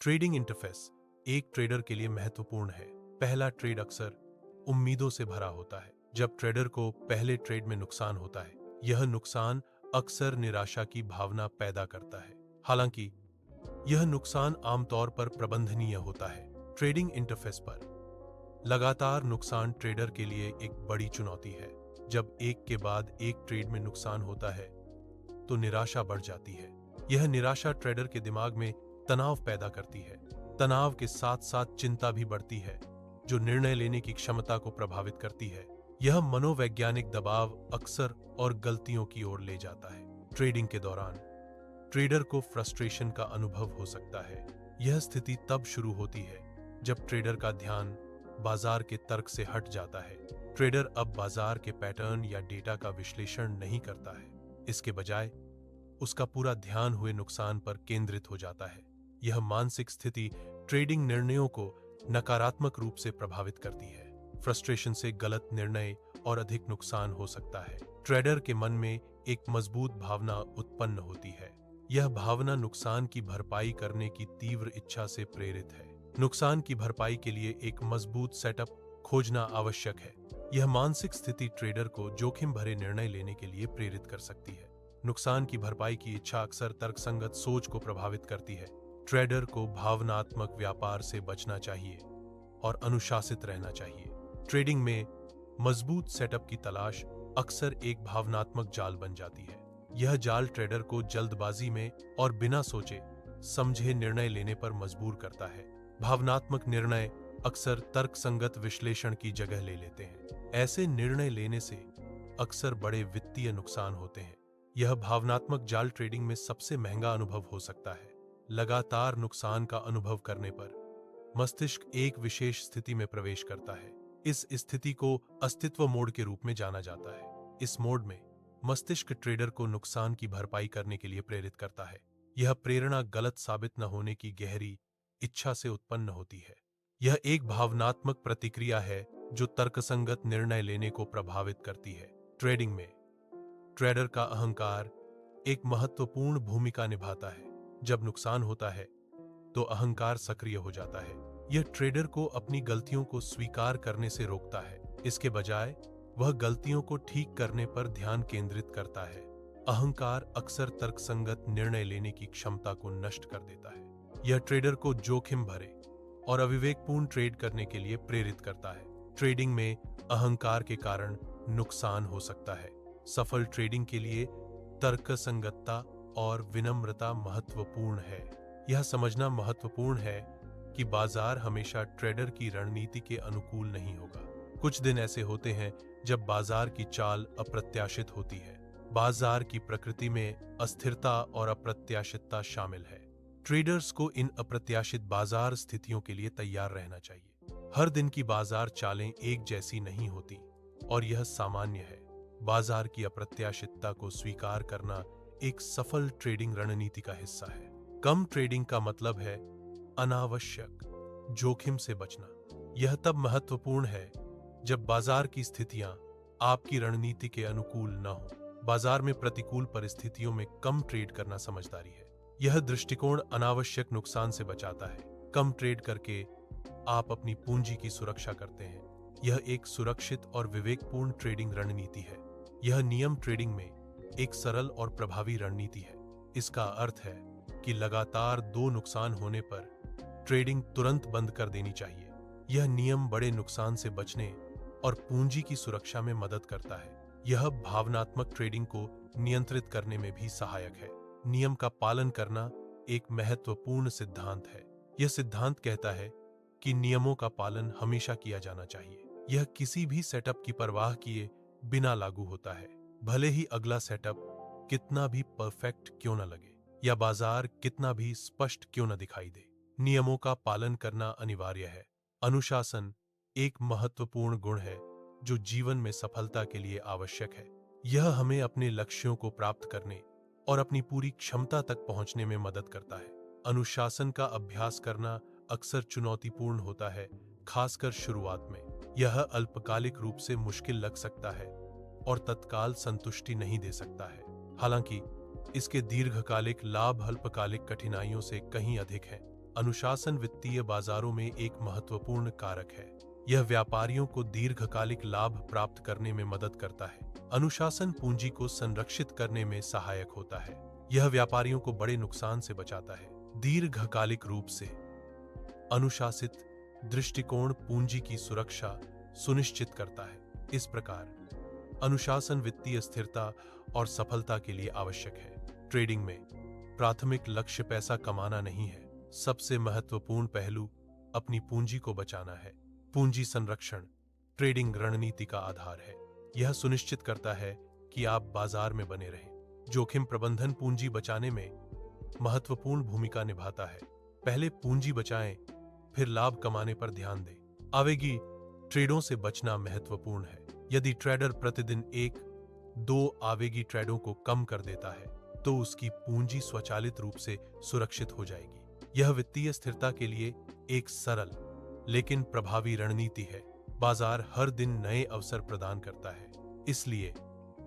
Trading interface एक trader के लिए महत्वपूर्ण है। पहला ट्रेड अक्सर उम्मीदों से भरा होता है। जब ट्रेडर को पहले ट्रेड में नुकसान होता है, यह नुकसान अक्सर निराशा की भावना पैदा करता है। हालांकि यह नुकसान आमतौर पर प्रबंधनीय होता है। ट्रेडिंग इंटरफेस पर लगातार नुकसान ट्रेडर के लिए एक बड़ी चुनौती है। जब एक के बाद एक ट्रेड में नुकसान होता है, तो निराशा बढ़ जाती है। यह निराशा ट्रेडर के दिमाग में तनाव पैदा करती है। तनाव के साथ साथ चिंता भी बढ़ती है, जो निर्णय लेने की क्षमता को प्रभावित करती है। यह मनोवैज्ञानिक दबाव अक्सर और गलतियों की ओर ले जाता है। ट्रेडिंग के दौरान ट्रेडर को फ्रस्ट्रेशन का अनुभव हो सकता है। यह स्थिति तब शुरू होती है जब ट्रेडर का ध्यान बाजार के तर्क से हट जाता है। ट्रेडर अब बाजार के पैटर्न या डेटा का विश्लेषण नहीं करता है। इसके बजाय उसका पूरा ध्यान हुए नुकसान पर केंद्रित हो जाता है। यह मानसिक स्थिति ट्रेडिंग निर्णयों को नकारात्मक रूप से प्रभावित करती है। फ्रस्ट्रेशन से गलत निर्णय और अधिक नुकसान हो सकता है। ट्रेडर के मन में एक मजबूत भावना उत्पन्न होती है। यह भावना नुकसान की भरपाई करने की तीव्र इच्छा से प्रेरित है। नुकसान की भरपाई के लिए एक मजबूत सेटअप खोजना आवश्यक है। यह मानसिक स्थिति ट्रेडर को जोखिम भरे निर्णय लेने के लिए प्रेरित कर सकती है। नुकसान की भरपाई की इच्छा अक्सर तर्कसंगत सोच को प्रभावित करती है। ट्रेडर को भावनात्मक व्यापार से बचना चाहिए और अनुशासित रहना चाहिए। ट्रेडिंग में मजबूत सेटअप की तलाश अक्सर एक भावनात्मक जाल बन जाती है। यह जाल ट्रेडर को जल्दबाजी में और बिना सोचे समझे निर्णय लेने पर मजबूर करता है। भावनात्मक निर्णय अक्सर तर्कसंगत विश्लेषण की जगह ले लेते हैं। ऐसे निर्णय लेने से अक्सर बड़े वित्तीय नुकसान होते हैं। यह भावनात्मक जाल ट्रेडिंग में सबसे महंगा अनुभव हो सकता है। लगातार नुकसान का अनुभव करने पर मस्तिष्क एक विशेष स्थिति में प्रवेश करता है। इस स्थिति को अस्तित्व मोड के रूप में जाना जाता है। इस मोड में मस्तिष्क ट्रेडर को नुकसान की भरपाई करने के लिए प्रेरित करता है। यह प्रेरणा गलत साबित न होने की गहरी इच्छा से उत्पन्न होती है। यह एक भावनात्मक प्रतिक्रिया है जो तर्कसंगत निर्णय लेने को प्रभावित करती है। ट्रेडिंग में ट्रेडर का अहंकार एक महत्वपूर्ण भूमिका निभाता है। जब नुकसान होता है, तो अहंकार सक्रिय हो जाता है। यह ट्रेडर को अपनी गलतियों को स्वीकार करने से रोकता है। इसके बजाय वह गलतियों को ठीक करने पर ध्यान केंद्रित करता है। अहंकार अक्सर तर्कसंगत निर्णय लेने की क्षमता को नष्ट कर देता है। यह ट्रेडर को जोखिम भरे और अविवेकपूर्ण ट्रेड करने के लिए प्रेरित करता है। ट्रेडिंग में अहंकार के कारण नुकसान हो सकता है। सफल ट्रेडिंग के लिए तर्कसंगतता और विनम्रता महत्वपूर्ण है। यह समझना महत्वपूर्ण है कि बाजार हमेशा ट्रेडर की रणनीति के अनुकूल नहीं होगा। कुछ दिन ऐसे होते हैं जब बाजार की चाल अप्रत्याशित होती है। बाजार की प्रकृति में अस्थिरता और अप्रत्याशितता शामिल है। ट्रेडर्स को इन अप्रत्याशित बाजार स्थितियों के लिए तैयार रहना चाहिए। हर दिन की बाजार चालें एक जैसी नहीं होती और यह सामान्य है। बाजार की अप्रत्याशितता को स्वीकार करना एक सफल ट्रेडिंग रणनीति का हिस्सा है। कम ट्रेडिंग का मतलब है अनावश्यक जोखिम से बचना। यह तब महत्वपूर्ण है जब बाजार की स्थितियां आपकी रणनीति के अनुकूल न हो। बाजार में प्रतिकूल परिस्थितियों में कम ट्रेड करना समझदारी है। यह दृष्टिकोण अनावश्यक नुकसान से बचाता है। कम ट्रेड करके आप अपनी पूंजी की सुरक्षा करते हैं। यह एक सुरक्षित और विवेकपूर्ण ट्रेडिंग रणनीति है। यह नियम ट्रेडिंग में एक सरल और प्रभावी रणनीति है। इसका अर्थ है कि लगातार 2 नुकसान होने पर ट्रेडिंग तुरंत बंद कर देनी चाहिए। यह नियम बड़े नुकसान से बचने और पूंजी की सुरक्षा में मदद करता है। यह भावनात्मक ट्रेडिंग को नियंत्रित करने में भी सहायक है। नियम का पालन करना एक महत्वपूर्ण सिद्धांत है। यह सिद्धांत कहता है कि नियमों का पालन हमेशा किया जाना चाहिए। यह किसी भी सेटअप की परवाह किए बिना लागू होता है, भले ही अगला सेटअप कितना भी परफेक्ट क्यों न लगे या बाजार कितना भी स्पष्ट क्यों न दिखाई दे। नियमों का पालन करना अनिवार्य है। अनुशासन एक महत्वपूर्ण गुण है जो जीवन में सफलता के लिए आवश्यक है। यह हमें अपने लक्ष्यों को प्राप्त करने और अपनी पूरी क्षमता तक पहुंचने में मदद करता है। अनुशासन का अभ्यास करना अक्सर चुनौतीपूर्ण होता है, खासकर शुरुआत में। यह अल्पकालिक रूप से मुश्किल लग सकता है और तत्काल संतुष्टि नहीं दे सकता है। हालांकि इसके दीर्घकालिक लाभ अल्पकालिक कठिनाइयों से कहीं अधिक हैं। अनुशासन वित्तीय बाजारों में एक महत्वपूर्ण कारक है। यह व्यापारियों को दीर्घकालिक लाभ प्राप्त करने में मदद करता है। अनुशासन पूंजी को संरक्षित करने में सहायक होता है। यह व्यापारियों को बड़े नुकसान से बचाता है। दीर्घकालिक रूप से अनुशासित दृष्टिकोण पूंजी की सुरक्षा सुनिश्चित करता है। इस प्रकार अनुशासन वित्तीय स्थिरता और सफलता के लिए आवश्यक है। ट्रेडिंग में प्राथमिक लक्ष्य पैसा कमाना नहीं है। सबसे महत्वपूर्ण पहलू अपनी पूंजी को बचाना है। पूंजी संरक्षण ट्रेडिंग रणनीति का आधार है। यह सुनिश्चित करता है कि आप बाजार में बने रहें। जोखिम प्रबंधन पूंजी बचाने में महत्वपूर्ण भूमिका निभाता है। पहले पूंजी बचाएं, फिर लाभ कमाने पर ध्यान दें। आवेगी ट्रेडों से बचना महत्वपूर्ण है। यदि ट्रेडर प्रतिदिन 1-2 आवेगी ट्रेडों को कम कर देता है तो उसकी पूंजी स्वचालित रूप से सुरक्षित हो जाएगी। यह वित्तीय स्थिरता के लिए एक सरल लेकिन प्रभावी रणनीति है। बाजार हर दिन नए अवसर प्रदान करता है, इसलिए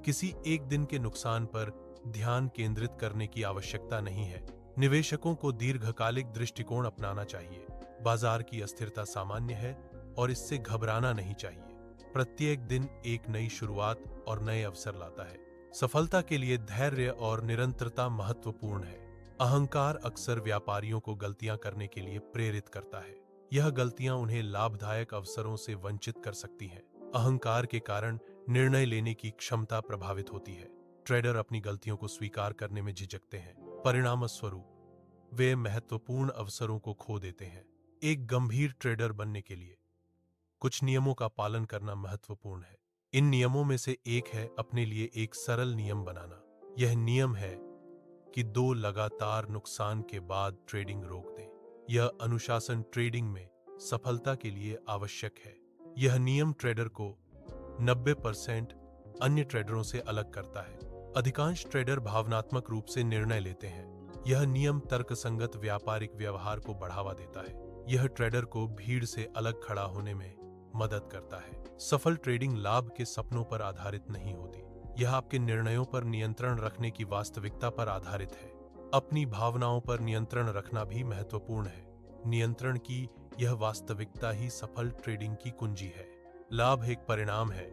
किसी एक दिन के नुकसान पर ध्यान केंद्रित करने की आवश्यकता नहीं है। निवेशकों को दीर्घकालिक दृष्टिकोण अपनाना चाहिए। बाजार की अस्थिरता सामान्य है और इससे घबराना नहीं चाहिए। प्रत्येक दिन एक नई शुरुआत और नए अवसर लाता है। सफलता के लिए धैर्य और निरंतरता महत्वपूर्ण है। अहंकार अक्सर व्यापारियों को गलतियां करने के लिए प्रेरित करता है। यह गलतियां उन्हें लाभदायक अवसरों से वंचित कर सकती हैं। अहंकार के कारण निर्णय लेने की क्षमता प्रभावित होती है। ट्रेडर अपनी गलतियों को स्वीकार करने में झिझकते हैं। परिणामस्वरूप वे महत्वपूर्ण अवसरों को खो देते हैं। एक गंभीर ट्रेडर बनने के लिए कुछ नियमों का पालन करना महत्वपूर्ण है। इन नियमों में से एक है अपने लिए एक सरल नियम बनाना। यह नियम है कि 2 लगातार नुकसान के बाद ट्रेडिंग रोक दें। यह अनुशासन ट्रेडिंग में सफलता के लिए आवश्यक है। यह नियम ट्रेडर को 90% अन्य ट्रेडरों से अलग करता है। अधिकांश ट्रेडर भावनात्मक रूप से निर्णय लेते हैं। यह नियम तर्कसंगत व्यापारिक व्यवहार को बढ़ावा देता है। यह ट्रेडर को भीड़ से अलग खड़ा होने में मदद करता है। सफल ट्रेडिंग लाभ के सपनों पर आधारित नहीं होती। यह आपके निर्णयों पर नियंत्रण रखने की वास्तविकता पर आधारित है। अपनी भावनाओं पर नियंत्रण रखना भी महत्वपूर्ण है। नियंत्रण की यह वास्तविकता ही सफल ट्रेडिंग की कुंजी है। लाभ एक परिणाम है,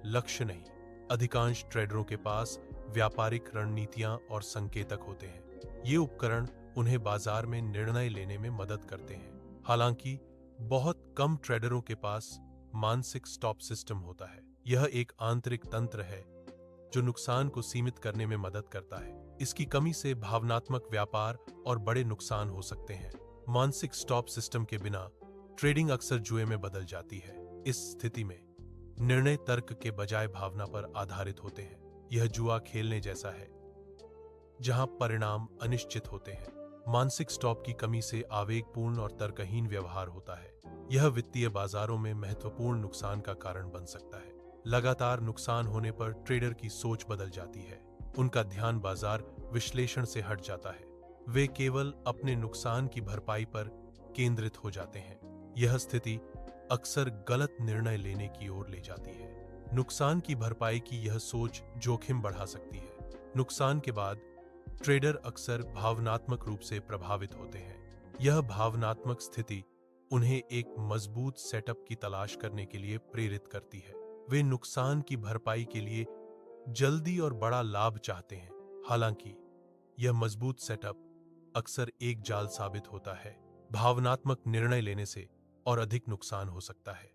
लक्ष्य नहीं। अधिकांश ट्रेडरों के पास व्यापारिक रणनीतियां और संकेतक होते हैं। ये उपकरण उन्हें बाजार में निर्णय लेने में मदद करते हैं। हालांकि बहुत कम ट्रेडरों के पास मानसिक स्टॉप सिस्टम होता है। यह एक आंतरिक तंत्र है जो नुकसान को सीमित करने में मदद करता है। इसकी कमी से भावनात्मक व्यापार और बड़े नुकसान हो सकते हैं। मानसिक स्टॉप सिस्टम के बिना ट्रेडिंग अक्सर जुए में बदल जाती है। इस स्थिति में निर्णय तर्क के बजाय भावना पर आधारित होते हैं। यह जुआ खेलने जैसा है जहां परिणाम अनिश्चित होते हैं। मानसिक स्टॉप की कमी से आवेगपूर्ण और तर्कहीन व्यवहार होता है। यह वित्तीय बाजारों में महत्वपूर्ण नुकसान का कारण बन सकता है। लगातार नुकसान होने पर ट्रेडर की सोच बदल जाती है। उनका ध्यान बाजार विश्लेषण से हट जाता है। वे केवल अपने नुकसान की भरपाई पर केंद्रित हो जाते हैं। यह स्थिति अक्सर गलत निर्णय लेने की ओर ले जाती है। नुकसान की भरपाई की यह सोच जोखिम बढ़ा सकती है। नुकसान के बाद ट्रेडर अक्सर भावनात्मक रूप से प्रभावित होते हैं। यह भावनात्मक स्थिति उन्हें एक मजबूत सेटअप की तलाश करने के लिए प्रेरित करती है। वे नुकसान की भरपाई के लिए जल्दी और बड़ा लाभ चाहते हैं। हालांकि यह मजबूत सेटअप अक्सर एक जाल साबित होता है। भावनात्मक निर्णय लेने से और अधिक नुकसान हो सकता है।